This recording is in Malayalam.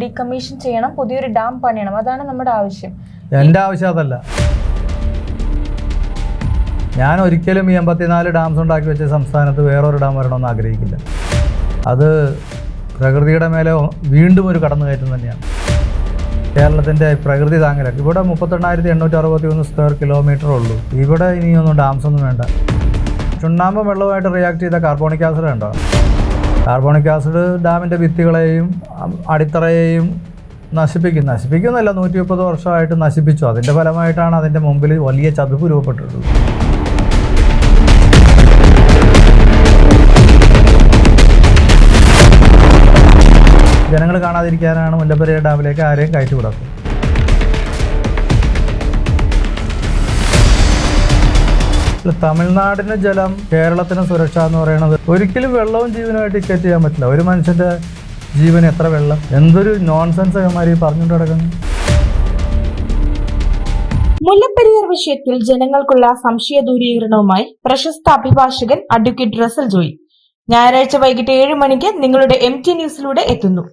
ഡീകമ്മീഷൻ ചെയ്യണം, പുതിയൊരു ഡാം പണിയണം. അതാണ് നമ്മുടെ ആവശ്യം. എൻ്റെ ആവശ്യം അതല്ല. ഞാൻ ഒരിക്കലും ഈ 84 ഡാംസ് ഉണ്ടാക്കി വെച്ച സംസ്ഥാനത്ത് വേറൊരു ഡാം വരണമെന്ന് ആഗ്രഹിക്കില്ല. അത് പ്രകൃതിയുടെ മേലെ വീണ്ടും ഒരു കടന്നുകയറ്റം തന്നെയാണ്. കേരളത്തിൻ്റെ പ്രകൃതി താങ്ങലൊക്കെ ഇവിടെ 38,861 സ്ക്വയർ കിലോമീറ്റർ ഉള്ളൂ. ഇവിടെ ഇനിയൊന്നും ഡാംസ് ഒന്നും വേണ്ട. ചുണ്ണാമ്പ് വെള്ളവുമായിട്ട് റിയാക്ട് ചെയ്ത കാർബോണിക് ആസിഡ് ഉണ്ടോ? കാർബോണിക് ആസിഡ് ഡാമിൻ്റെ ഭിത്തികളെയും അടിത്തറയെയും നശിപ്പിക്കുന്നല്ല, 130 വർഷമായിട്ട് നശിപ്പിച്ചു. അതിൻ്റെ ഫലമായിട്ടാണ് അതിൻ്റെ മുമ്പിൽ വലിയ ചതുപ്പ് രൂപപ്പെട്ടിട്ടുള്ളത്. ജനങ്ങൾ കാണാതിരിക്കാനാണ് മുല്ലപ്പെരിയാർ ഡാമിലേക്ക് ആരെയും കയറ്റിവിടാത്തത്. തമിഴ്നാടിന് ജലം, കേരളത്തിന് സുരക്ഷ എന്ന് പറയുന്നത് ഒരിക്കലും വെള്ളവും ജീവനുമായിട്ട് ടിക്കറ്റ് ചെയ്യാൻ പറ്റില്ല. ഒരു മനുഷ്യൻ്റെ ജീവൻ എത്ര വെള്ളം? എന്തൊരു നോൺസെൻസ് അവന്മാർ പറഞ്ഞുകൊണ്ട് കിടക്കുന്നു. മുല്ലപ്പെരിയാർ വിഷയത്തിൽ ജനങ്ങൾക്കുള്ള സംശയ ദൂരീകരണവുമായി പ്രശസ്ത അഭിഭാഷകൻ അഡ്വക്കേറ്റ് റസൽ ജോയി ഞായറാഴ്ച വൈകിട്ട് 7 മണിക്ക് നിങ്ങളുടെ MT ന്യൂസിലൂടെ എത്തുന്നു.